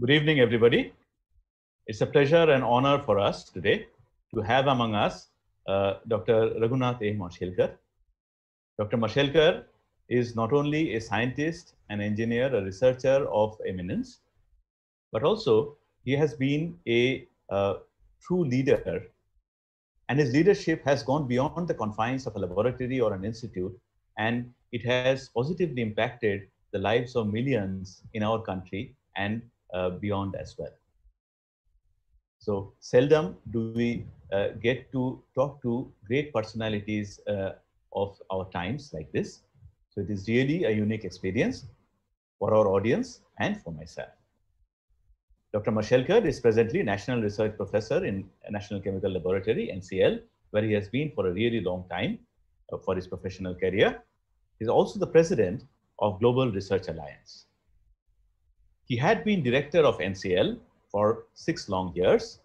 Good evening, everybody. It's a pleasure and honor for us today to have among us Dr. Raghunath Mashelkar. Dr. Mashelkar is not only a scientist, an engineer, a researcher of eminence, but also he has been a true leader, and his leadership has gone beyond the confines of a laboratory or an institute, and it has positively impacted the lives of millions in our country and beyond as well. So seldom do we get to talk to great personalities of our times like this. So it is really a unique experience for our audience and for myself. Dr. Mashelkar is presently National Research Professor in National Chemical Laboratory, NCL, where he has been for a really long time for his professional career. He is also the President of Global Research Alliance. He had been Director of NCL for 6 long years,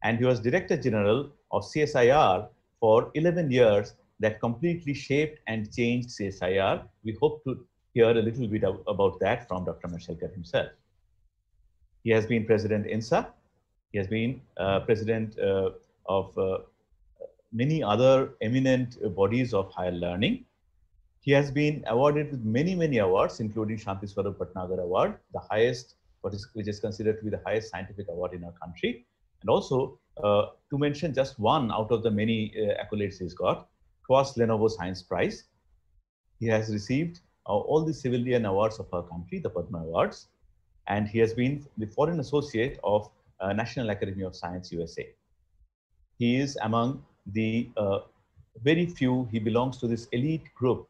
and he was Director General of CSIR for 11 years that completely shaped and changed CSIR. We hope to hear a little bit about that from Dr. Mashelkar himself. He has been President INSA. He has been President of many other eminent bodies of higher learning. He has been awarded with many awards, including Shanti Bhatnagar Award, the highest, which is considered to be the highest scientific award in our country. And also, to mention just one out of the many accolades he's got, Cross Lenovo Science Prize. He has received all the civilian awards of our country, the Padma Awards, and he has been the Foreign Associate of National Academy of Science, USA. He is among the very few, he belongs to this elite group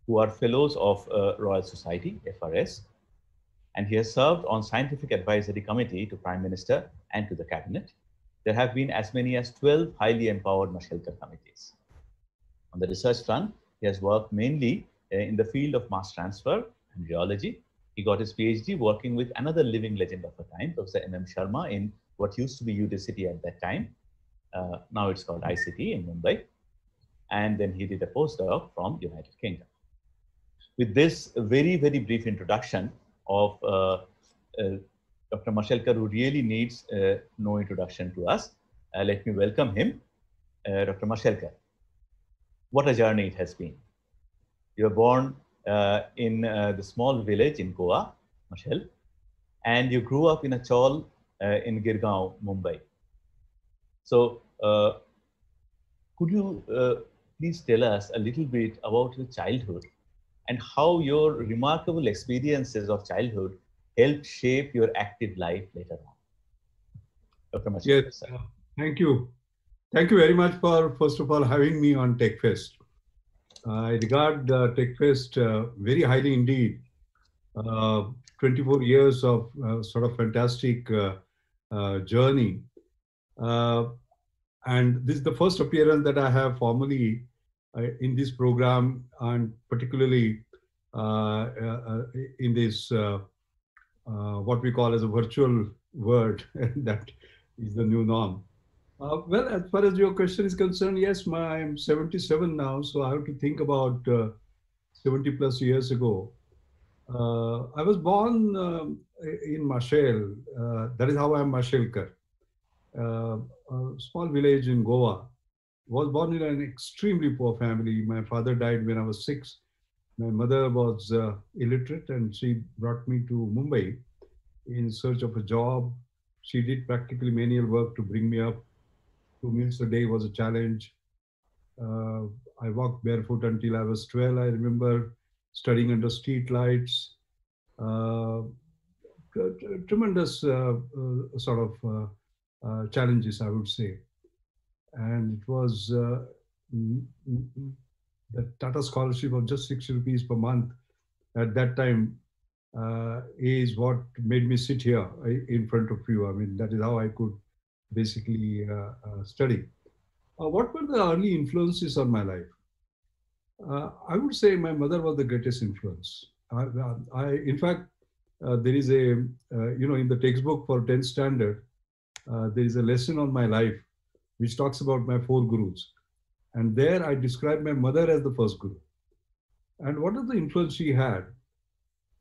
who are fellows of Royal Society, FRS, and he has served on Scientific Advisory Committee to Prime Minister and to the Cabinet. There have been as many as 12 highly empowered Mashelkar committees. On the research front, he has worked mainly in the field of mass transfer and geology. He got his PhD working with another living legend of the time, Professor M.M. Sharma, in what used to be Udacity at that time. Now it's called ICT in Mumbai. And then he did a postdoc from United Kingdom. With this very brief introduction of Dr. Mashelkar, who really needs no introduction to us, let me welcome him. Dr. Mashelkar, what a journey it has been. You were born in the small village in Goa, Mashel, and you grew up in a chawl in 𝗥𝗴𝗵𝗵𝗵𝗂𝗶, Mumbai. So could you please tell us a little bit about your childhood and how your remarkable experiences of childhood helped shape your active life later on? Dr. Mashelkar. Yes, thank you. Thank you very much for, first of all, having me on Techfest. I regard Techfest very highly indeed. 24 years of sort of fantastic journey. And this is the first appearance that I have formally in this program, and particularly in this what we call as a virtual world that is the new norm. Well, as far as your question is concerned, yes, I'm 77 now, so I have to think about 70 plus years ago. I was born in Mashel. That is how I'm Mashelkar. A small village in Goa. Was born in an extremely poor family. My father died when I was 6. My mother was illiterate, and she brought me to Mumbai in search of a job. She did practically manual work to bring me up. 2 meals a day was a challenge. I walked barefoot until I was 12. I remember studying under street lights. Tremendous sort of challenges, I would say. And it was the Tata scholarship of just 60 rupees per month at that time is what made me sit here in front of you. I mean, that is how I could basically study. What were the early influences on my life? I would say my mother was the greatest influence. In fact, there is a, in the textbook for 10th standard, there is a lesson on my life which talks about my 4 gurus. And there I describe my mother as the first guru. And what is the influence she had?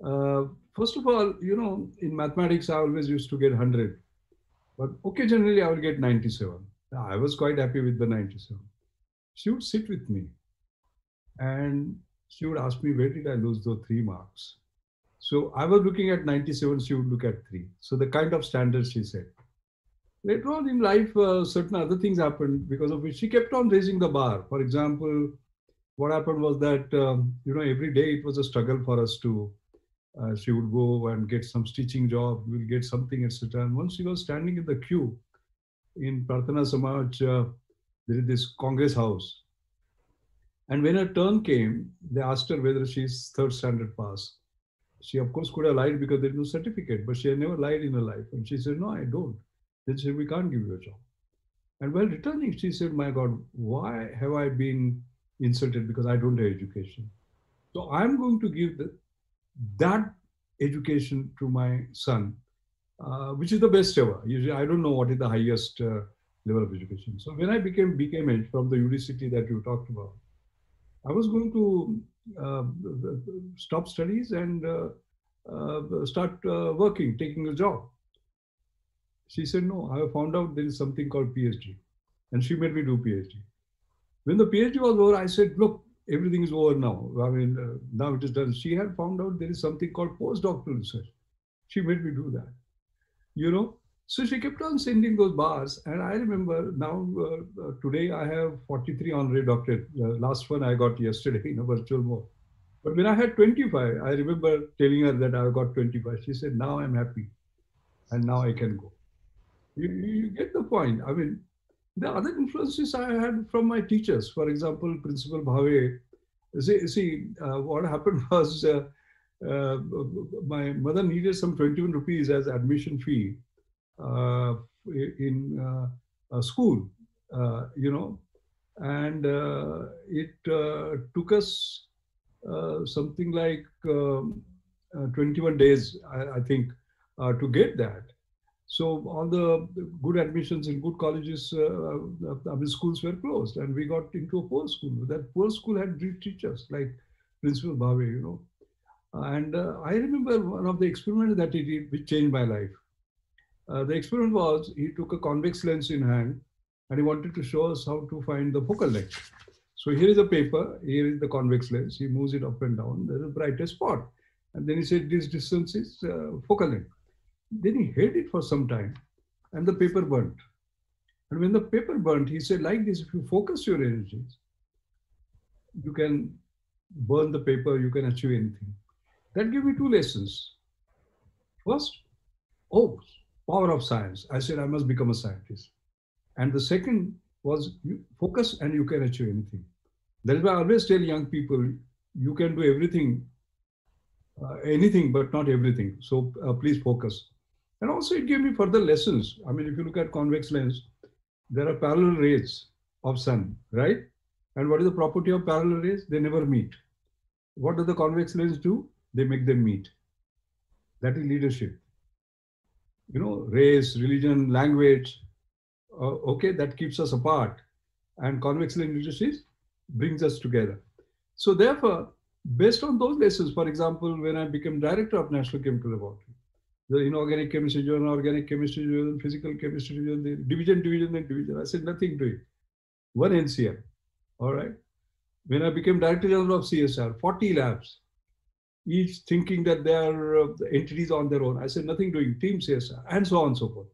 First of all, you know, in mathematics, I always used to get 100, but occasionally I would get 97. I was quite happy with the 97. She would sit with me and she would ask me, where did I lose those 3 marks? So I was looking at 97, she would look at 3. So the kind of standards she set. Later on in life, certain other things happened because of which she kept on raising the bar. For example, what happened was that, you know, every day it was a struggle for us to, she would go and get some stitching job, we'll get something, etc. And once she was standing in the queue in Prarthana Samaj, there is this Congress house. And when her turn came, they asked her whether she's third standard pass. She, of course, could have lied because there is no certificate, but she had never lied in her life. And she said, no, I don't. They said, we can't give you a job. And while returning, she said, my God, why have I been insulted because I don't have education? So I'm going to give that education to my son, which is the best ever. Usually, I don't know what is the highest level of education. So when I became BChem from the UD that you talked about, I was going to stop studies and start working, taking a job. She said, no, I have found out there is something called PhD. And she made me do PhD. When the PhD was over, I said, look, everything is over now. I mean, now it is done. She had found out there is something called postdoctoral research. She made me do that, you know. So she kept on sending those bars. And I remember now, today I have 43 honorary doctorate. Last one I got yesterday in a virtual mode. But when I had 25, I remember telling her that I got 25. She said, now I'm happy. And now I can go. You get the point. I mean, the other influences I had from my teachers, for example, Principal Bhave. See, what happened was my mother needed some 21 rupees as admission fee in a school, you know, and it took us something like 21 days, I think, to get that. So all the good admissions in good colleges, schools were closed, and we got into a poor school. That poor school had great teachers like Principal Bhave, you know. And I remember one of the experiments that he did, which changed my life. The experiment was he took a convex lens in hand, and he wanted to show us how to find the focal length. So here is a paper, here is the convex lens. He moves it up and down. There's a brightest spot, and then he said this distance is focal length. Then he held it for some time and the paper burnt. And when the paper burnt, he said, like this, if you focus your energies, you can burn the paper, you can achieve anything. That gave me 2 lessons. First, oh, power of science. I said, I must become a scientist. And the second was you focus and you can achieve anything. That is why I always tell young people, you can do everything, anything, but not everything. So please focus. And also it gave me further lessons. I mean, if you look at convex lens, there are parallel rays of sun, right? And what is the property of parallel rays? They never meet. What does the convex lens do? They make them meet. That is leadership. You know, race, religion, language, okay, that keeps us apart. And convex lens leadership brings us together. So therefore, based on those lessons, for example, when I became director of National Chemical Laboratory, the inorganic chemistry division, organic chemistry division, physical chemistry division, the division. I said nothing to it. One NCM, all right. When I became director general of CSIR, 40 labs, each thinking that they are entities on their own. I said nothing doing, team CSIR, and so on and so forth.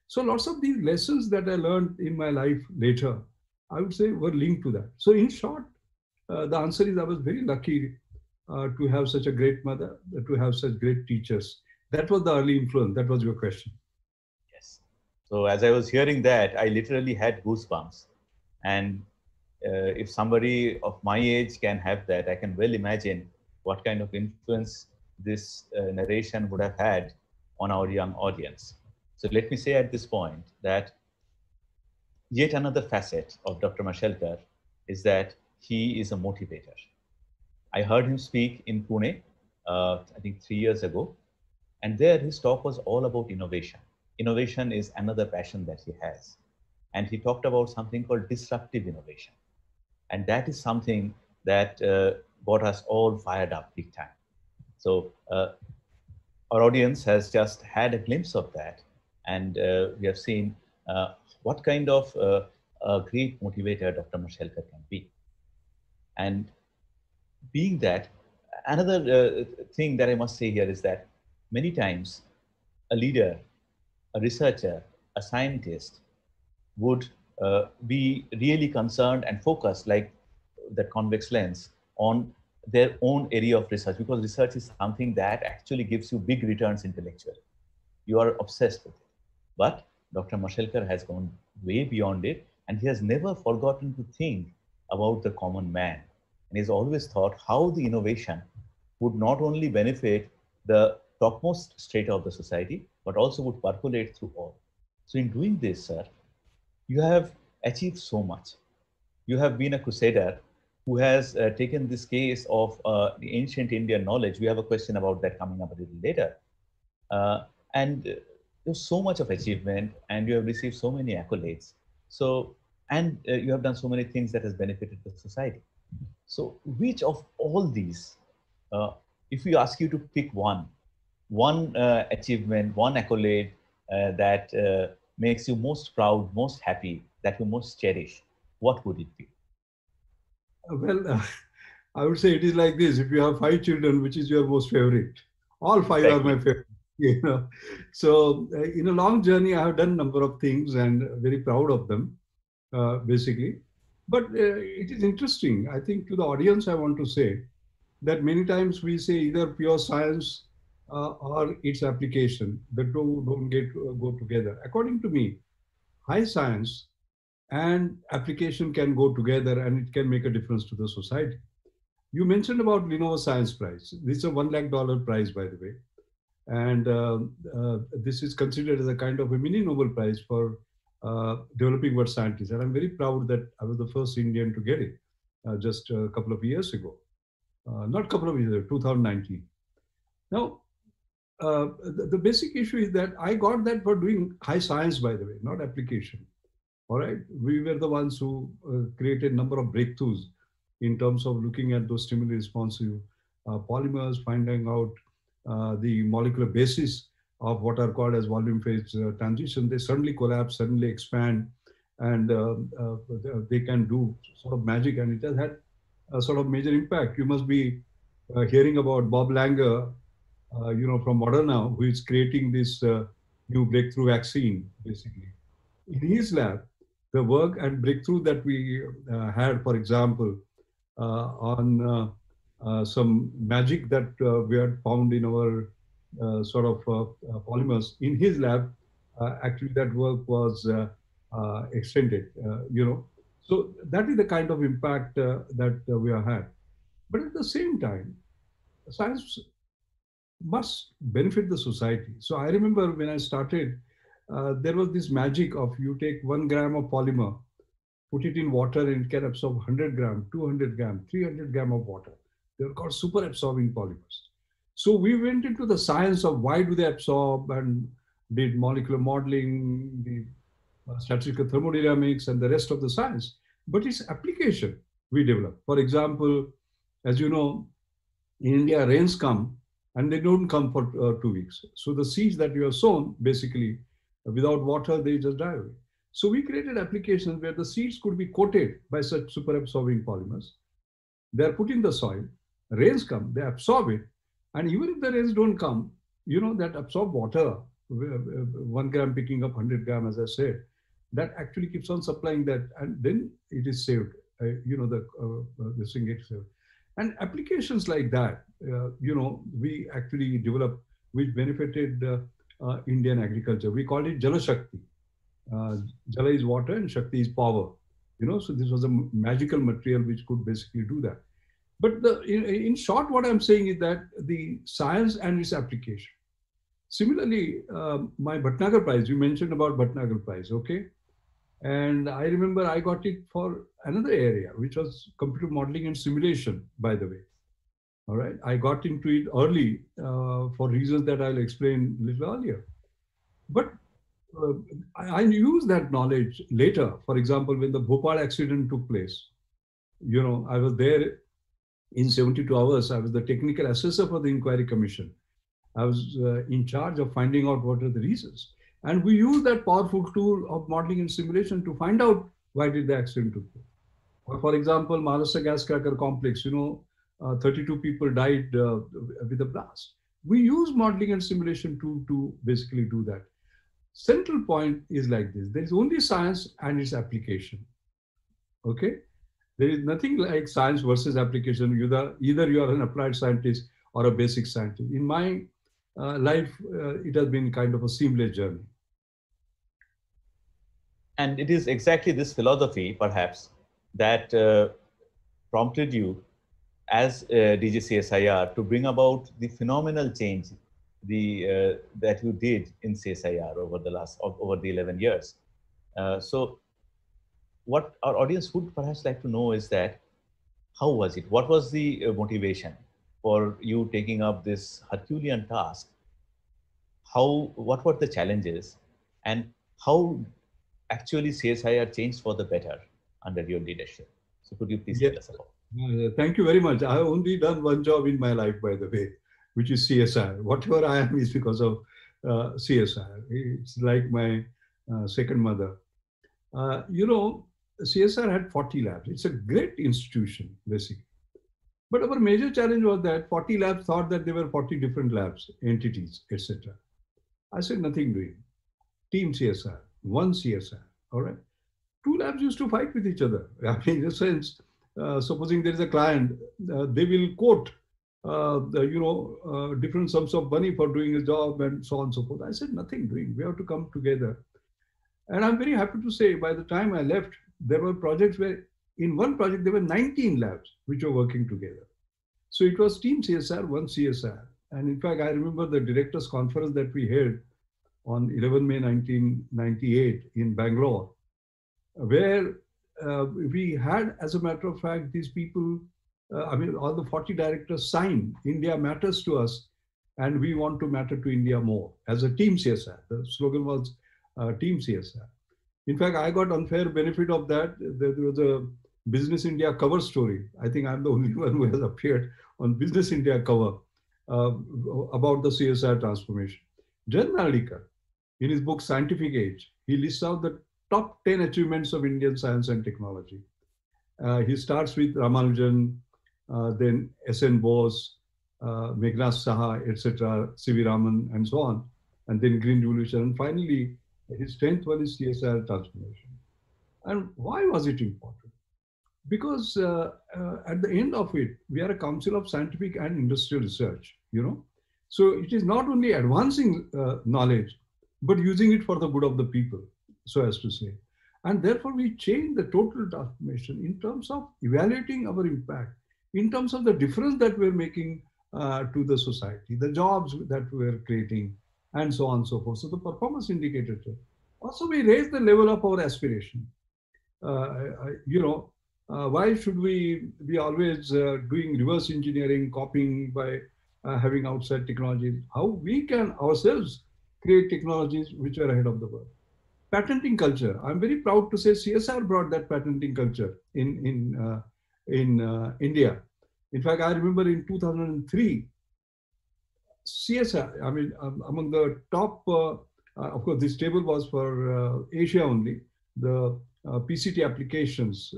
So lots of these lessons that I learned in my life later, I would say were linked to that. So in short, the answer is I was very lucky to have such a great mother, to have such great teachers. That was the early influence. That was your question. Yes. So as I was hearing that, I literally had goosebumps. And if somebody of my age can have that, I can well imagine what kind of influence this narration would have had on our young audience. So let me say at this point that yet another facet of Dr. Mashelkar is that he is a motivator. I heard him speak in Pune, I think 3 years ago. And there his talk was all about innovation. Innovation is another passion that he has. And he talked about something called disruptive innovation. And that is something that got us all fired up big time. So our audience has just had a glimpse of that, and we have seen what kind of a great motivator Dr. Mashelkar can be. And being that, another thing that I must say here is that many times a leader, a researcher, a scientist would be really concerned and focused, like that convex lens, on their own area of research, because research is something that actually gives you big returns intellectually. You are obsessed with it. But Dr. Mashelkar has gone way beyond it, and he has never forgotten to think about the common man. And he's always thought how the innovation would not only benefit the topmost strata of the society, but also would percolate through all. So in doing this, sir, you have achieved so much. You have been a crusader who has taken this case of the ancient Indian knowledge. We have a question about that coming up a little later. And there's so much of achievement, and you have received so many accolades. So, and you have done so many things that has benefited the society. So which of all these, if we ask you to pick one achievement, one accolade that makes you most proud, most happy, that you most cherish, what would it be? Well, I would say it is like this. If you have 5 children, which is your most favorite? All 5 Exactly. are my favorite. You know, so in a long journey, I have done a number of things and very proud of them, basically. But it is interesting. I think to the audience, I want to say that many times we say either pure science or its application. The two don't go together. According to me, high science and application can go together, and it can make a difference to the society. You mentioned about Lenovo Science Prize. This is a $1 lakh prize, by the way. And this is considered as a kind of a mini Nobel Prize for developing world scientists. And I'm very proud that I was the first Indian to get it just a couple of years ago. Not a couple of years, 2019. Now, the basic issue is that I got that for doing high science, by the way, not application. All right. We were the ones who created a number of breakthroughs in terms of looking at those stimuli responsive polymers, finding out the molecular basis of what are called as volume phase transition. They suddenly collapse, suddenly expand, and they can do sort of magic, and it has had a sort of major impact. You must be hearing about Bob Langer, from Moderna, who is creating this new breakthrough vaccine, basically. In his lab, the work and breakthrough that we had, for example, on some magic that we had found in our polymers, in his lab, actually that work was extended, So that is the kind of impact that we have had. But at the same time, science must benefit the society. So I remember when I started, there was this magic of you take 1 gram of polymer, put it in water, and it can absorb 100 gram, 200 gram, 300 gram of water. They were called super absorbing polymers. So we went into the science of why do they absorb, and did molecular modeling, the statistical thermodynamics, and the rest of the science. But its application we developed. For example, as you know, in India, rains come and they don't come for 2 weeks. So the seeds that you have sown, basically, without water, they just die away. So we created applications where the seeds could be coated by such super absorbing polymers. They're put in the soil, rains come, they absorb it. And even if the rains don't come, that absorb water, 1 gram picking up 100 gram, as I said, that actually keeps on supplying that. And then it is saved, this thing gets saved. And applications like that, we actually developed, which benefited Indian agriculture. We called it Jala Shakti. Jala is water and Shakti is power. So this was a magical material which could basically do that. But in short, what I'm saying is that the science and its application. Similarly, my Bhatnagar Prize, you mentioned about Bhatnagar Prize, okay? And I remember I got it for another area, which was computer modeling and simulation, by the way. All right, I got into it early for reasons that I'll explain a little earlier. But I used that knowledge later. For example, when the Bhopal accident took place, I was there In 72 hours, I was the technical assessor for the inquiry commission. I was in charge of finding out what are the reasons. And we used that powerful tool of modeling and simulation to find out why did the accident took place. Or for example, Maharashtra gas cracker complex, 32 people died with a blast. We use modeling and simulation to basically do that. Central point is like this. There is only science and its application. Okay? There is nothing like science versus application. Either you are an applied scientist or a basic scientist. In my life, it has been kind of a seamless journey. And it is exactly this philosophy, perhaps, that prompted you as DG CSIR to bring about the phenomenal change that you did in CSIR over the 11 years. So what our audience would perhaps like to know is that, how was it? What was the motivation for you taking up this Herculean task? What were the challenges, and how actually CSIR changed for the better under your leadership? So could you please tell us about it? Thank you very much. I have only done one job in my life, by the way, which is CSIR. Whatever I am is because of CSIR. It's like my second mother. CSIR had 40 labs. It's a great institution, basically. But our major challenge was that 40 labs thought that there were 40 different labs, entities, etc. I said, nothing doing. Team CSIR, one CSIR, all right? 2 labs used to fight with each other. I mean, in a sense, supposing there is a client, they will quote, different sums of money for doing a job and so on and so forth. I said, nothing doing. We have to come together. And I'm very happy to say, by the time I left, there were projects where in one project, there were 19 labs which were working together. So it was Team CSR, one CSR. And in fact, I remember the directors' conference that we held on 11 May 1998 in Bangalore, where we had, as a matter of fact, these people, all the 40 directors signed, India matters to us, and we want to matter to India more, as a Team CSR. The slogan was Team CSR. In fact, I got unfair benefit of that. There was a Business India cover story. I think I'm the only one who has appeared on Business India cover about the CSR transformation. Jan Narlikar, in his book Scientific Age, he lists out the top 10 achievements of Indian science and technology. He starts with Ramanujan, then S.N. Bose, Meghnad Saha, etc., C.V. Raman, and so on, and then Green Revolution, and finally, his 10th one is CSR transformation. And why was it important? Because at the end of it, we are a council of scientific and industrial research, So it is not only advancing knowledge, but using it for the good of the people, so as to say. And therefore, we change the total transformation in terms of evaluating our impact, in terms of the difference that we're making to the society, the jobs that we're creating, and so on and so forth. So the performance indicator. Also, we raise the level of our aspiration. Why should we be always doing reverse engineering, copying by having outside technologies? How we can ourselves create technologies which are ahead of the world. Patenting culture. I'm very proud to say CSR brought that patenting culture in India. In fact, I remember in 2003, CSR, among the top, of course, this table was for Asia only, the PCT applications,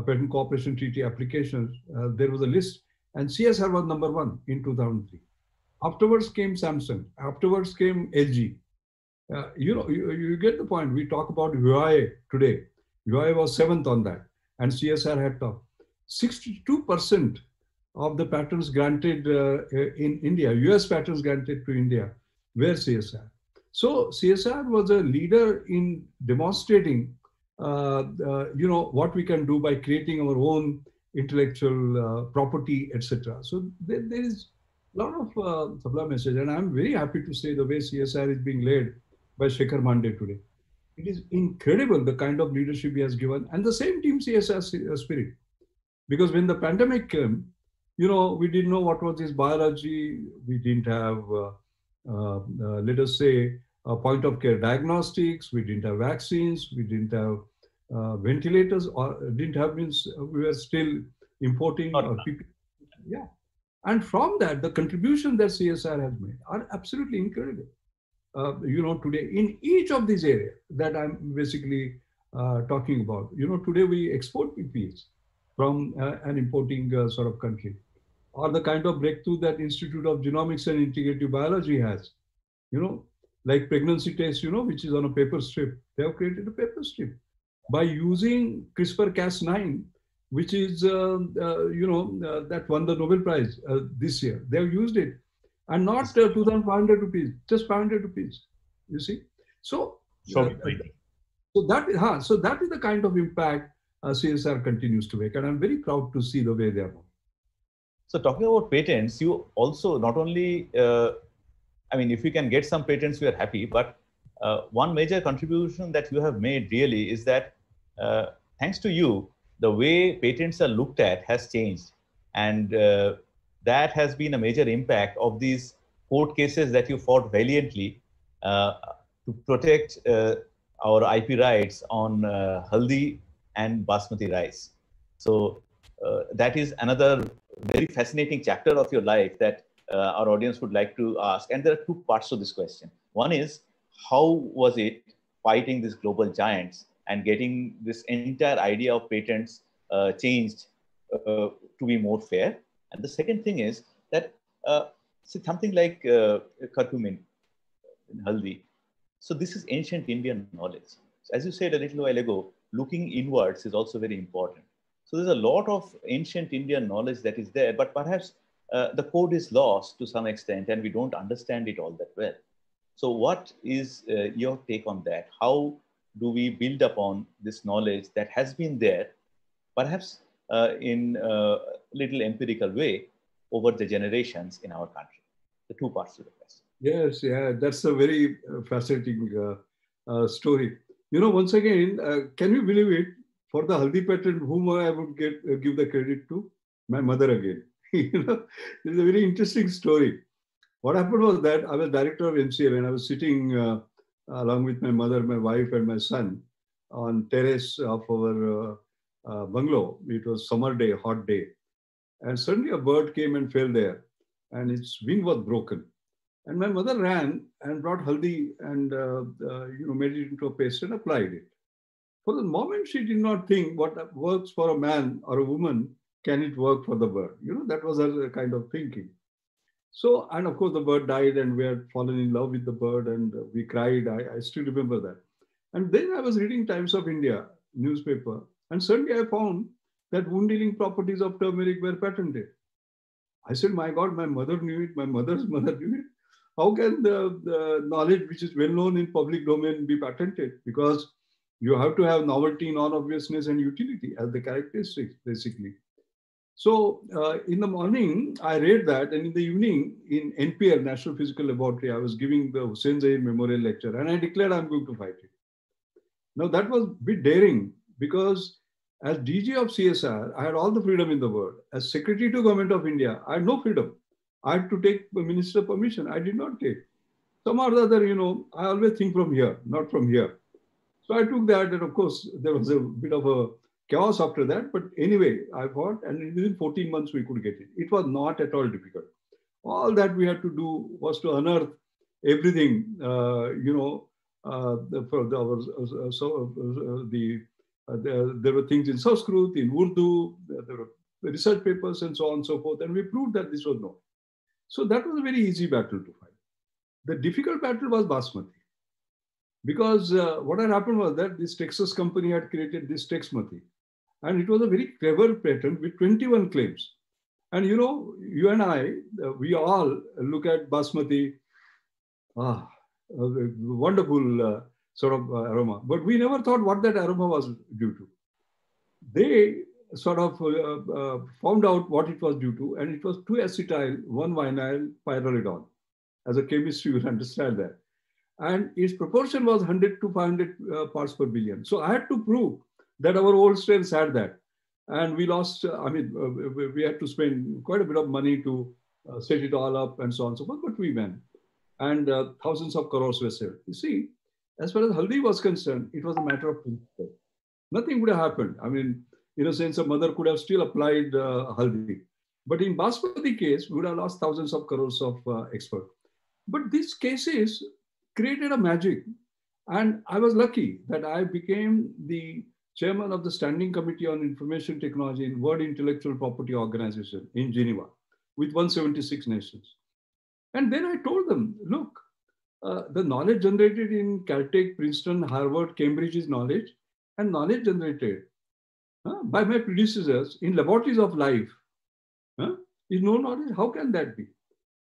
Patent Cooperation Treaty applications, there was a list, and CSR was number 1 in 2003. Afterwards came Samsung, afterwards came LG. You get the point. We talk about Huawei today. Huawei was 7th on that, and CSR had top. 62% of the patents granted in India, US patents granted to India, were CSR. So CSR was a leader in demonstrating, what we can do by creating our own intellectual property, etc. So there is a lot of supply message, and I'm very happy to say the way CSR is being led by Shekhar Mande today. It is incredible the kind of leadership he has given, and the same Team CSR spirit. Because when the pandemic came, we didn't know what was this biology. We didn't have, let us say, point of care diagnostics. We didn't have vaccines. We didn't have ventilators, or didn't have means we were still importing or people. Yeah. And from that, the contribution that CSIR has made are absolutely incredible. Today in each of these areas that I'm basically talking about, today we export PPEs from an importing sort of country, or the kind of breakthrough that Institute of Genomics and Integrative Biology has, like pregnancy test, which is on a paper strip. They have created a paper strip by using CRISPR-Cas9, which is, that won the Nobel Prize this year. They have used it. And not 2,500 rupees, just 500 rupees, you see. So, so that is the kind of impact CSR continues to make. And I'm very proud to see the way they are moving. So talking about patents, you also not only, if you can get some patents, we are happy, but one major contribution that you have made really is that thanks to you, the way patents are looked at has changed. And that has been a major impact of these court cases that you fought valiantly to protect our IP rights on haldi and basmati rice. So that is another very fascinating chapter of your life that our audience would like to ask. And there are two parts to this question. One is, how was it fighting these global giants and getting this entire idea of patents changed to be more fair? And the second thing is that something like curcumin in haldi. So this is ancient Indian knowledge. So as you said a little while ago, looking inwards is also very important. So there's a lot of ancient Indian knowledge that is there, but perhaps the code is lost to some extent and we don't understand it all that well. So what is your take on that? How do we build upon this knowledge that has been there, perhaps in a little empirical way over the generations in our country? The two parts to the question. Yes, yeah, that's a very fascinating story. Once again, can you believe it? For the haldi patent, whom I would give the credit to? My mother again. It's a very interesting story. What happened was that I was director of MCA and I was sitting along with my mother, my wife, and my son on terrace of our bungalow. It was summer day, hot day. And suddenly a bird came and fell there and its wing was broken. And my mother ran and brought haldi and made it into a paste and applied it. For the moment, she did not think what works for a man or a woman, can it work for the bird? That was her kind of thinking. So, and of course, the bird died and we had fallen in love with the bird and we cried. I still remember that. And then I was reading Times of India newspaper and suddenly I found that wound healing properties of turmeric were patented. I said, my God, my mother knew it, my mother's mother knew it. How can the knowledge which is well known in public domain be patented? Because you have to have novelty, non-obviousness, and utility as the characteristics, basically. So in the morning, I read that, and in the evening, in NPL, National Physical Laboratory, I was giving the Hussain Zahir Memorial Lecture, and I declared I'm going to fight it. Now, that was a bit daring, because as DG of CSIR, I had all the freedom in the world. As Secretary to Government of India, I had no freedom. I had to take the minister permission. I did not take. Somehow or other, I always think from here, not from here. So I took that, and of course, there was a bit of a chaos after that. But anyway, I fought, and within 14 months, we could get it. It was not at all difficult. All that we had to do was to unearth everything, there were things in Sanskrit, in Urdu, there were research papers and so on and so forth, and we proved that this was known. So that was a very easy battle to fight. The difficult battle was basmati. Because what had happened was that this Texas company had created this Texmati. And it was a very clever patent with 21 claims. And you and I, we all look at basmati, a wonderful sort of aroma. But we never thought what that aroma was due to. They sort of found out what it was due to, and it was 2-acetyl, 1-vinyl pyrrolidone. As a chemist, you will understand that. And its proportion was 100 to 500 parts per billion. So I had to prove that our old strains had that. And we lost, we had to spend quite a bit of money to set it all up and so on and so forth, but we went. And thousands of crores were saved. You see, as far as haldi was concerned, it was a matter of principle. Nothing would have happened. in a sense, a mother could have still applied haldi. But in Basmati case, we would have lost thousands of crores of export. But these cases created a magic. And I was lucky that I became the chairman of the Standing Committee on Information Technology in World Intellectual Property Organization in Geneva with 176 nations. And then I told them, look, the knowledge generated in Caltech, Princeton, Harvard, Cambridge is knowledge, and knowledge generated by my predecessors in laboratories of life is no knowledge. How can that be?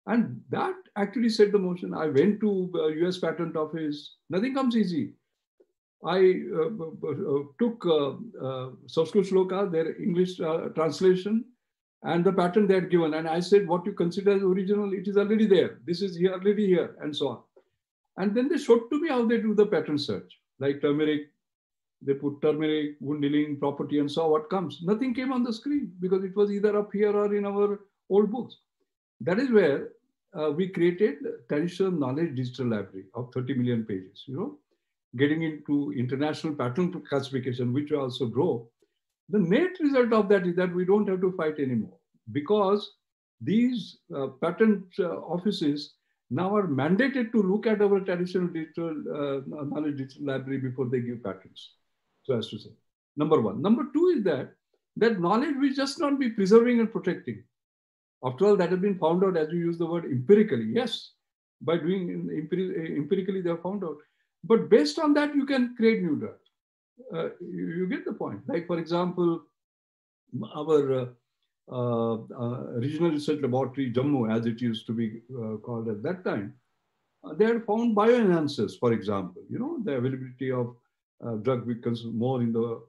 And that actually set the motion. I went to US Patent Office. Nothing comes easy. I took Sanskrit Shloka, their English translation, and the patent they had given. And I said, what you consider as original, it is already there. This is here, already here, and so on. And then they showed to me how they do the patent search. Like turmeric, they put turmeric, wound healing, property, and saw what comes. Nothing came on the screen because it was either up here or in our old books. That is where we created traditional knowledge digital library of 30 million pages, getting into international patent classification, which we also drove. The net result of that is that we don't have to fight anymore because these patent offices now are mandated to look at our traditional digital knowledge digital library before they give patents. So as to say, number one. Number two is that knowledge will just not be preserving and protecting. After all, that has been found out, as you use the word empirically. Yes, by doing empirically, they have found out. But based on that, you can create new drugs. You get the point. Like, for example, our regional research laboratory, Jammu, as it used to be called at that time, they had found bioenhancers, for example. The availability of drug becomes more in the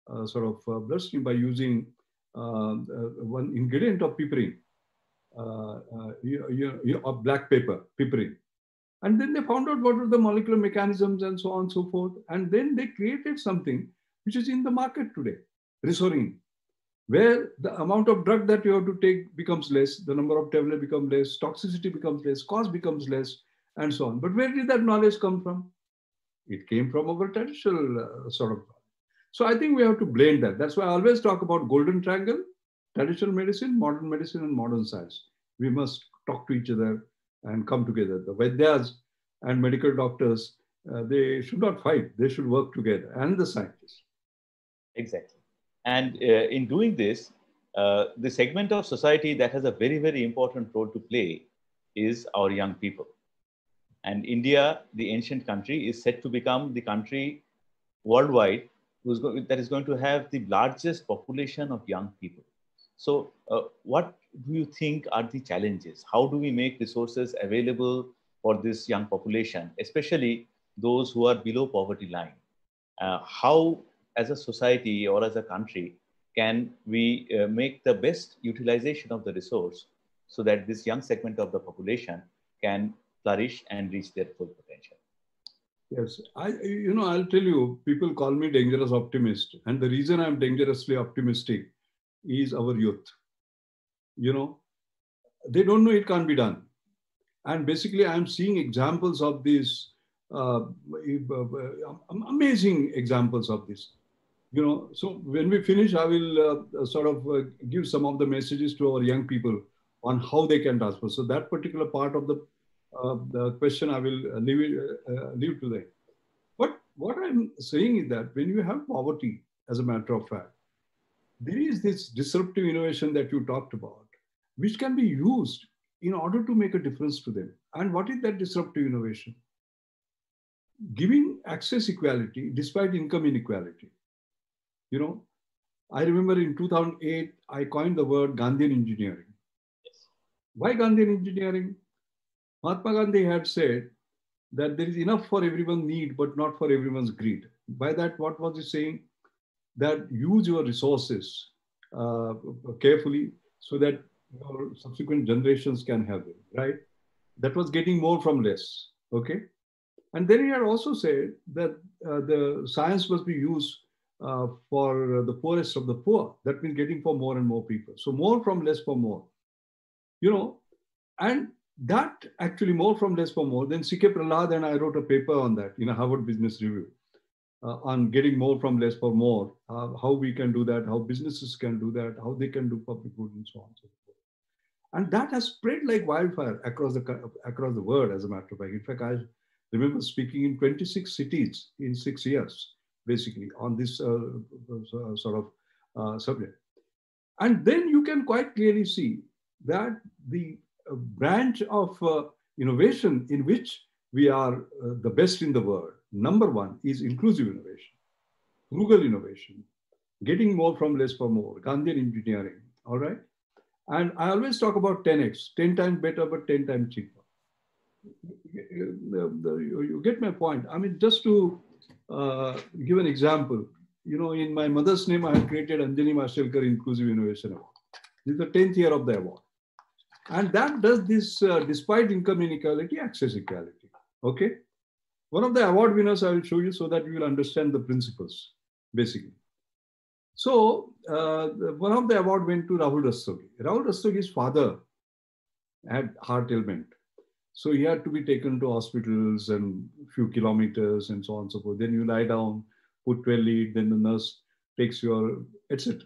bloodstream by using one ingredient of piperine. Of black pepper, piperine. And then they found out what were the molecular mechanisms and so on and so forth. And then they created something which is in the market today, Risorine, where the amount of drug that you have to take becomes less, the number of tablets becomes less, toxicity becomes less, cost becomes less, and so on. But where did that knowledge come from? It came from our traditional So I think we have to blend that. That's why I always talk about golden triangle: traditional medicine, and modern science. We must talk to each other and come together. The Vaidyas and medical doctors, they should not fight. They should work together, and the scientists. Exactly. And in doing this, the segment of society that has a very, very important role to play is our young people. And India, the ancient country, is set to become the country worldwide that is going to have the largest population of young people. So what do you think are the challenges? How do we make resources available for this young population, especially those who are below poverty line? How, as a society or as a country, can we make the best utilization of the resource so that this young segment of the population can flourish and reach their full potential? Yes, I'll tell you, people call me dangerous optimist. And the reason I'm dangerously optimistic is our youth. They don't know it can't be done. And basically, I'm seeing examples of these, amazing examples of this. So when we finish, I will give some of the messages to our young people on how they can transfer. So that particular part of the question, I will leave to them. But what I'm saying is that when you have poverty, as a matter of fact, there is this disruptive innovation that you talked about, which can be used in order to make a difference to them. And what is that disruptive innovation? Giving access equality despite income inequality. I remember in 2008, I coined the word Gandhian engineering. Yes. Why Gandhian engineering? Mahatma Gandhi had said that there is enough for everyone's need, but not for everyone's greed. By that, what was he saying? That use your resources carefully so that your subsequent generations can have it, right? That was getting more from less, okay? And then he had also said that the science must be used for the poorest of the poor. That means getting for more and more people. So more from less for more, and that actually more from less for more. Then C.K. Prahlad and I wrote a paper on that in a Harvard Business Review. on getting more from less for more, how we can do that, how businesses can do that, how they can do public good and so on and so forth. And that has spread like wildfire across the world, as a matter of fact. In fact, I remember speaking in 26 cities in 6 years, basically, on this sort of subject. And then you can quite clearly see that the branch of innovation in which we are the best in the world, number one, is inclusive innovation, frugal innovation, getting more from less for more, Gandhian engineering, all right? And I always talk about 10x, 10 times better, but 10 times cheaper. You get my point. I mean, just to give an example, you know, in my mother's name, I have created Anjani Mashelkar Inclusive Innovation Award. This is the 10th year of the award. And that does this despite income inequality, access equality. Okay. One of the award winners I will show you so that you will understand the principles, basically. So one of the award went to Rahul Rastogi. Rahul Rastogi's father had heart ailment. So he had to be taken to hospitals and a few kilometers and so on and so forth. Then you lie down, put 12 lead, then the nurse takes your, etc.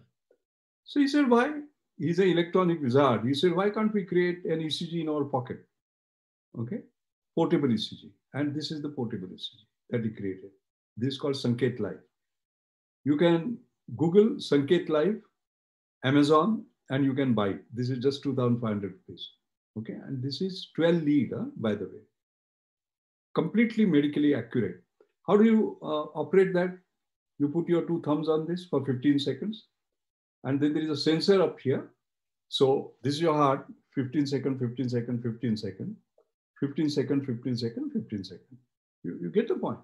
So he said, why? He's an electronic wizard. He said, why can't we create an ECG in our pocket? Okay. Portable ECG. And this is the portable ECG that he created. This is called Sanket Live. You can Google Sanket Live, Amazon, and you can buy it. This is just 2,500 rupees. Okay. And this is 12 lead, by the way. Completely medically accurate. How do you operate that? You put your two thumbs on this for 15 seconds. And then there is a sensor up here. So this is your heart, 15 second, 15 second, 15 second. 15 second, 15 second, 15 second. You get the point.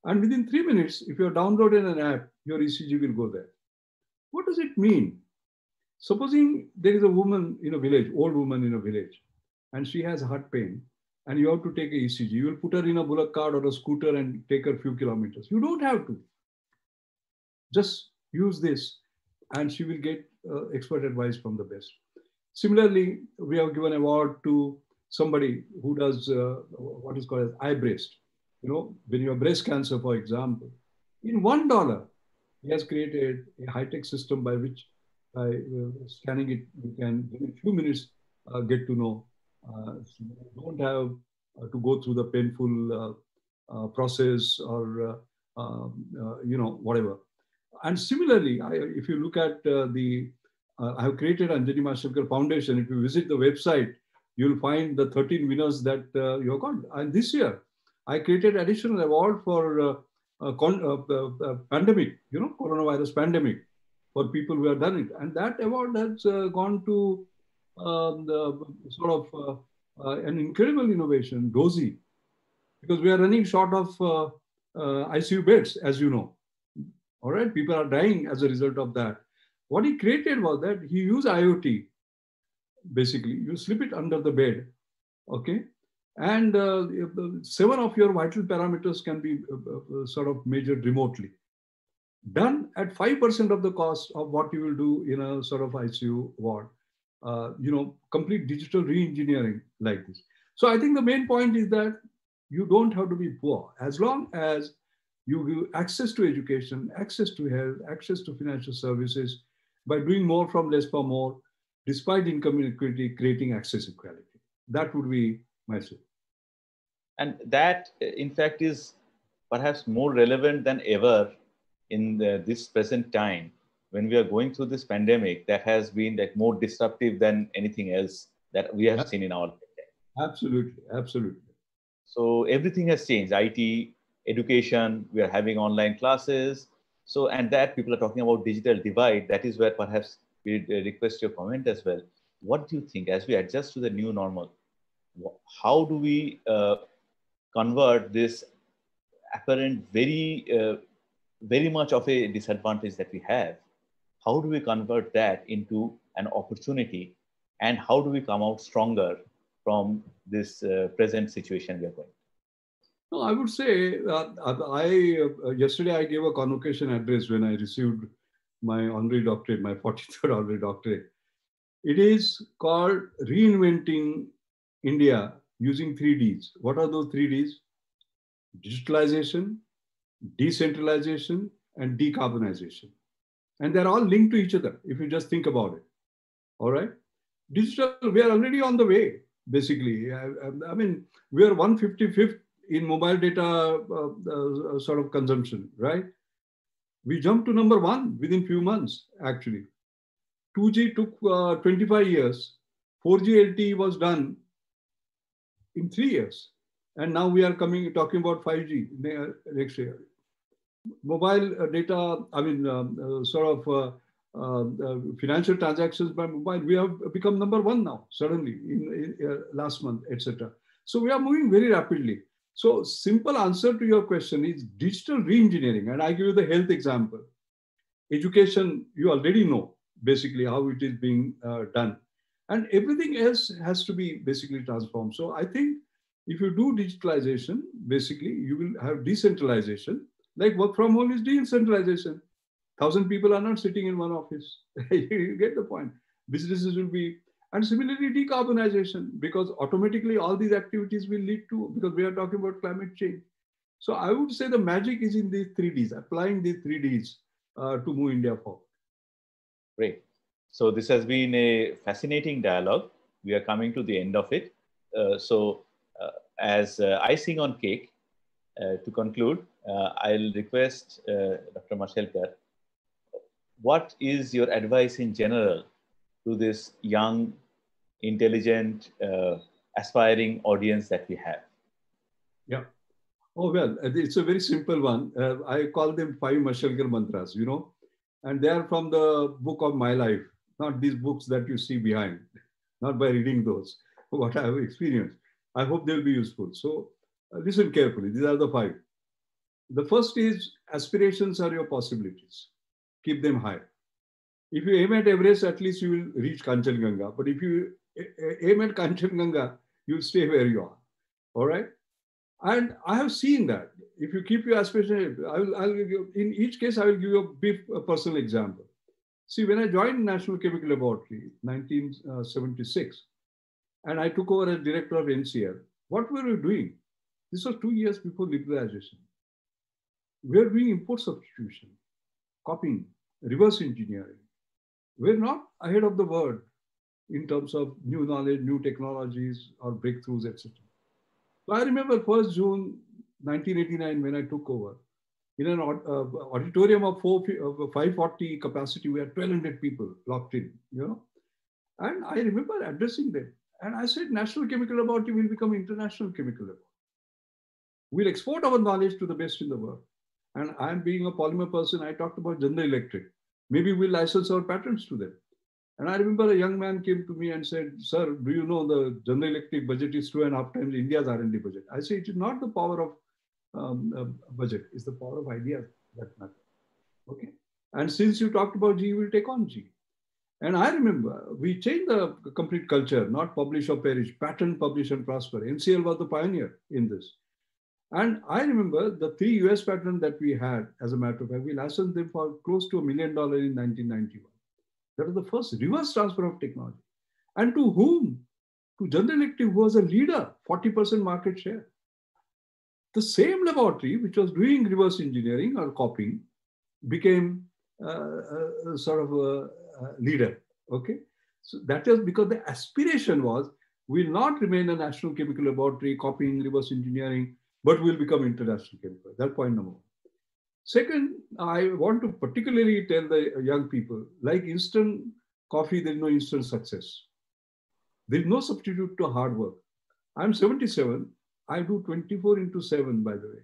And within 3 minutes, if you're downloading an app, your ECG will go there. What does it mean? Supposing there is a woman in a village, old woman in a village, and she has heart pain, and you have to take a ECG. You will put her in a bullock cart or a scooter and take her a few kilometers. You don't have to. Just use this, and she will get expert advice from the best. Similarly, we have given award to somebody who does what is called as eye breast. You know, when you have breast cancer, for example, in $1, he has created a high-tech system by which by scanning it, you can, in a few minutes, get to know. So you don't have to go through the painful process or, you know, whatever. And similarly, if you look at I have created Anjani Mashelkar Foundation. If you visit the website, you'll find the 13 winners that you have got. And this year, I created additional award for pandemic, you know, coronavirus pandemic, for people who have done it. And that award has gone to the sort of an incredible innovation, DOSI, because we are running short of ICU beds, as you know. All right, people are dying as a result of that. What he created was that he used IoT. Basically, you slip it under the bed, okay? And 7 of your vital parameters can be sort of measured remotely. Done at 5% of the cost of what you will do in a sort of ICU ward. You know, complete digital re-engineering like this. So I think the main point is that you don't have to be poor. As long as you give access to education, access to health, access to financial services, by doing more from less for more, despite income inequality, creating access equality. That would be my say. And that, in fact, is perhaps more relevant than ever in this present time, when we are going through this pandemic that has been like more disruptive than anything else that we have seen in our lifetime. Absolutely, absolutely. So everything has changed. IT, education, we are having online classes. So, and that people are talking about digital divide. That is where perhaps we request your comment as well. What do you think as we adjust to the new normal? How do we convert this apparent very much of a disadvantage that we have? How do we convert that into an opportunity? And how do we come out stronger from this present situation we are going? No, I would say yesterday I gave a convocation address when I received my honorary doctorate, my 43rd honorary doctorate. It is called Reinventing India using 3 Ds. What are those 3 Ds? Digitalization, decentralization, and decarbonization. And they're all linked to each other, if you just think about it. All right? Digital, we are already on the way, basically. I mean, we are 155th in mobile data sort of consumption, right? We jumped to number 1 within few months, actually. 2G took 25 years. 4G LTE was done in 3 years. And now we are talking about 5G next year. Mobile data, I mean, financial transactions by mobile, we have become number 1 now, suddenly, in last month, etc. So we are moving very rapidly. So simple answer to your question is digital re-engineering. And I give you the health example. Education, you already know, basically, how it is being done. And everything else has to be basically transformed. So I think if you do digitalization, basically, you will have decentralization. Like work from home is decentralization. 1,000 people are not sitting in one office. You get the point. Businesses will be, and similarly decarbonization, because automatically all these activities will lead to, because we are talking about climate change. So I would say the magic is in these 3Ds, applying these 3Ds to move India forward. Great. So this has been a fascinating dialogue. We are coming to the end of it. As icing on cake, to conclude, I'll request Dr. Mashelkar, what is your advice in general to this young, intelligent, aspiring audience that we have? Yeah. Oh, well, it's a very simple one. I call them 5 Mashalkar mantras, you know, and they are from the book of my life, not these books that you see behind, not by reading those, what I have experienced. I hope they'll be useful. So listen carefully. These are the 5. The first is aspirations are your possibilities. Keep them high. If you aim at Everest, at least you will reach Kanchenjunga. But if you aim at Kanchenjunga, you'll stay where you are. All right? And I have seen that. If you keep your aspirations, I'll give you, in each case, I will give you a personal example. See, when I joined National Chemical Laboratory in 1976, and I took over as director of NCL, what were we doing? This was 2 years before liberalization. We were doing import substitution, copying, reverse engineering. We're not ahead of the world in terms of new knowledge, new technologies, or breakthroughs, etc. So I remember 1st June 1989 when I took over. In an auditorium of 540 capacity, we had 1,200 people locked in, you know. And I remember addressing them. And I said, National Chemical Laboratory will become International Chemical Laboratory. We'll export our knowledge to the best in the world. And I'm being a polymer person, I talked about General Electric. Maybe we'll license our patents to them. And I remember a young man came to me and said, sir, do you know the General Electric budget is 2.5 times India's R&D budget? I say, it is not the power of budget, it's the power of ideas that matter. Okay. And since you talked about G, we'll take on G. And I remember we changed the complete culture, not publish or perish, patent, publish and prosper. NCL was the pioneer in this. And I remember the 3 US patents that we had, as a matter of fact, we licensed them for close to $1 million in 1991. That was the first reverse transfer of technology. And to whom? To General Electric, who was a leader, 40% market share. The same laboratory, which was doing reverse engineering or copying, became sort of a leader. Okay. So that is because the aspiration was, we'll not remain a national chemical laboratory copying reverse engineering, but we'll become international chemical. That's point number 1. Second, I want to particularly tell the young people, like instant coffee, there's no instant success. There's no substitute to hard work. I'm 77. I do 24/7, by the way.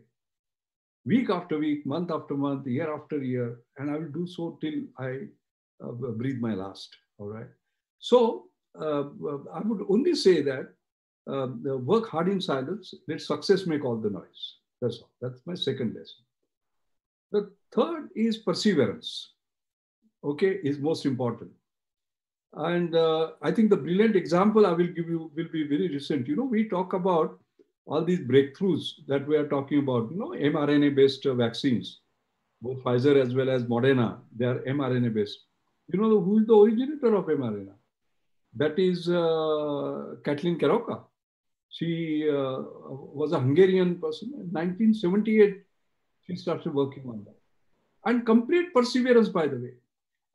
Week after week, month after month, year after year, and I will do so till I breathe my last, all right? So I would only say that work hard in silence, let success make all the noise. That's all. That's my second lesson. The third is perseverance, okay, is most important. And I think the brilliant example I will give you will be very recent. You know, we talk about all these breakthroughs that we are talking about, you know, mRNA-based vaccines, both Pfizer as well as Moderna, they are mRNA-based. You know who is the originator of mRNA? That is Kathleen Kerouac. She was a Hungarian person. In 1978, She started working on that. And complete perseverance, by the way.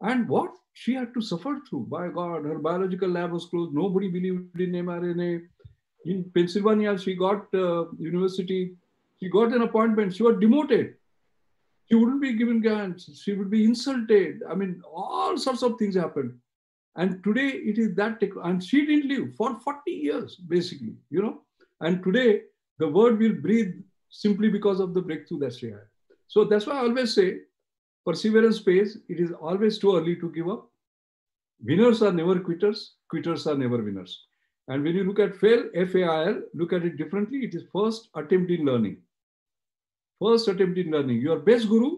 And what she had to suffer through, by God, her biological lab was closed. Nobody believed in mRNA. In Pennsylvania, she got university. She got an appointment. She was demoted. She wouldn't be given grants. She would be insulted. I mean, all sorts of things happened. And today it is that, and she didn't live for 40 years, basically, you know. And today the world will breathe simply because of the breakthrough that she had. So that's why I always say, perseverance pays. It is always too early to give up. Winners are never quitters. Quitters are never winners. And when you look at fail, FAIL, look at it differently. It is first attempt in learning. First attempt in learning. Your best guru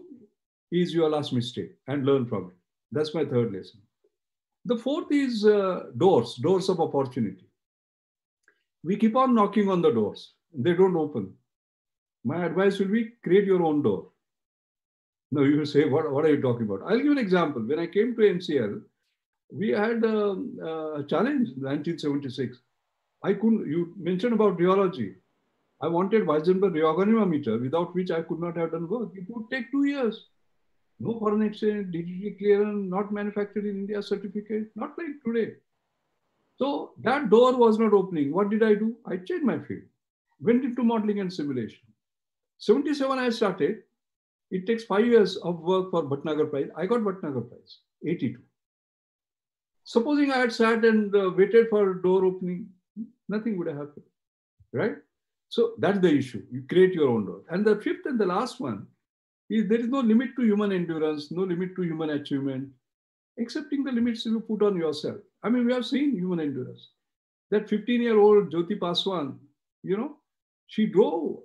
is your last mistake, and learn from it. That's my third lesson. The fourth is doors of opportunity. We keep on knocking on the doors. They don't open. My advice will be, create your own door. Now you will say, what are you talking about? I'll give you an example. When I came to MCL, we had a challenge in 1976. I couldn't, you mentioned about rheology. I wanted 𝗣𝗱𝗵𝗂𝗵𝗂𝗵𝗂𝗔 meter, without which I could not have done work. It would take 2 years. No foreign exchange, DGT clearance, not manufactured in India certificate, not like today. So that door was not opening. What did I do? I changed my field, went into modeling and simulation. 77 I started. It takes 5 years of work for Bhatnagar Prize. I got Bhatnagar Prize, 82. Supposing I had sat and waited for door opening, nothing would have happened, right? So that's the issue. You create your own door. And the fifth and the last one is, there is no limit to human endurance, no limit to human achievement, excepting the limits you put on yourself. I mean, we have seen human endurance. That 15-year-old Jyoti Paswan, you know, she drove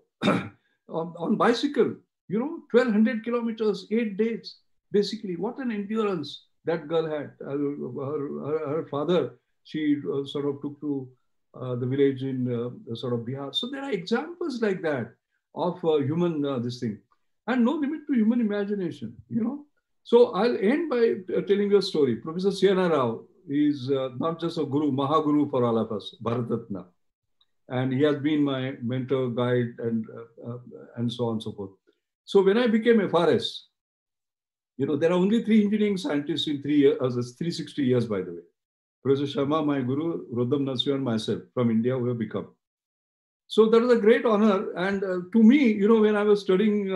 on bicycle, you know, 1,200 kilometers, 8 days. Basically, what an endurance that girl had. Her father, she sort of took to the village in sort of Bihar. So there are examples like that of human this thing. And no limit to human imagination, you know. So I'll end by telling you a story. Professor C.N.R. Rao is not just a guru, Mahaguru for all of us, Bharat Ratna. And he has been my mentor, guide, and so on and so forth. So when I became FRS, you know, there are only 3 engineering scientists in 3 years, 360 years, by the way. Professor Sharma, my guru, Rodam Nasiya, and myself from India, who have become. So that was a great honor. And to me, you know, when I was studying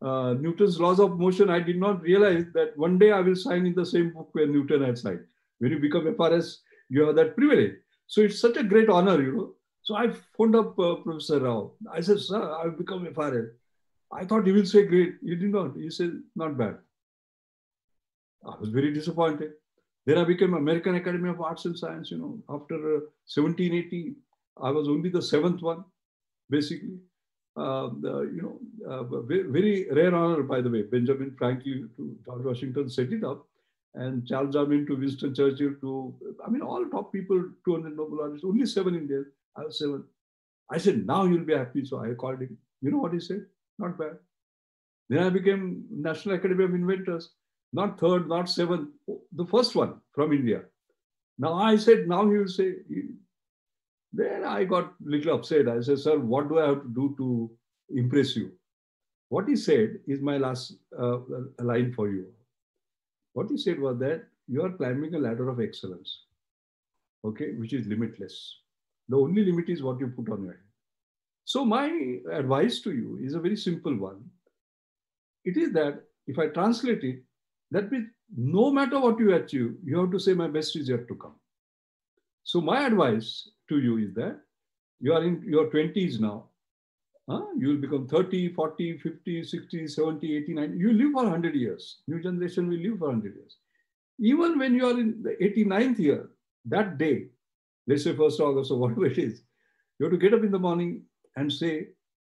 Newton's laws of motion, I did not realize that one day I will sign in the same book where Newton had signed. When you become FRS, you have that privilege. So it's such a great honor, you know. So I phoned up Professor Rao. I said, sir, I've become FRS. I thought he will say great. He did not. He said, not bad. I was very disappointed. Then I became American Academy of Arts and Science, you know. After 1780, I was only the 7th one, basically. You know, very rare honor, by the way. Benjamin Franklin to George Washington set it up, and Charles Darwin to Winston Churchill to, I mean, all top people, 200 Nobel laureates, only 7 Indians. I was 7. I said, now you'll be happy. So I called him. You know what he said? Not bad. Then I became National Academy of Inventors. Not 3rd, not 7th, the first one from India. Now I said, now he will say. Then I got a little upset. I said, sir, what do I have to do to impress you? What he said is my last line for you. What he said was that you are climbing a ladder of excellence, okay, which is limitless. The only limit is what you put on your head. So my advice to you is a very simple one. It is that if I translate it, that means no matter what you achieve, you have to say my best is yet to come. So my advice to you is that you are in your 20s now. You will become 30, 40, 50, 60, 70, 80, 90. You live for 100 years. New generation will live for 100 years. Even when you are in the 89th year, that day, let's say 1st August or whatever it is, you have to get up in the morning and say,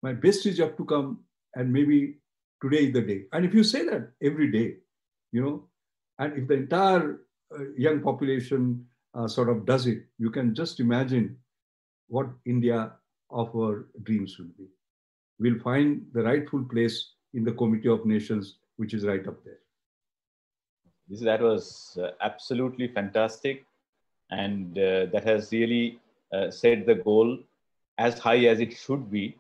my best is yet to come, and maybe today is the day. And if you say that every day, you know, and if the entire young population sort of does it, you can just imagine what India of our dreams will be. We'll find the rightful place in the Committee of Nations, which is right up there. That was absolutely fantastic. And that has really set the goal as high as it should be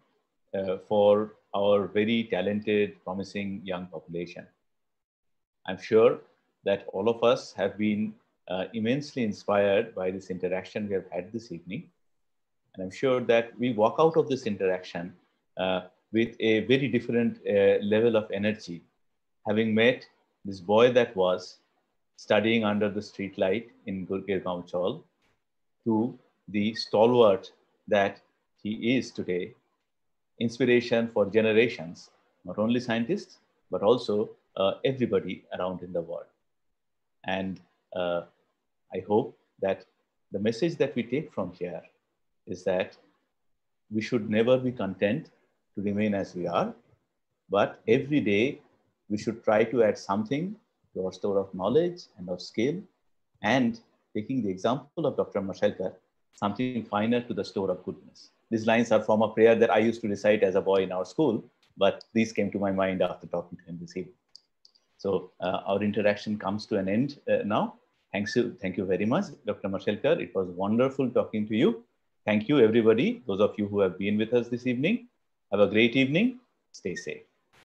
for our very talented, promising young population. I'm sure that all of us have been immensely inspired by this interaction we have had this evening. And I'm sure that we walk out of this interaction with a very different level of energy, having met this boy that was studying under the streetlight in 𝗥𝗴𝗵𝗂𝗵𝗂𝗀 to the stalwart that he is today, inspiration for generations, not only scientists, but also everybody around in the world. And I hope that the message that we take from here is that we should never be content to remain as we are, but every day we should try to add something to our store of knowledge and of skill, and taking the example of Dr. Mashelkar, something finer to the store of goodness. These lines are from a prayer that I used to recite as a boy in our school, but these came to my mind after talking to him this evening. So our interaction comes to an end now. Thank you very much, Dr. Mashelkar. It was wonderful talking to you. Thank you, everybody, those of you who have been with us this evening. Have a great evening. Stay safe.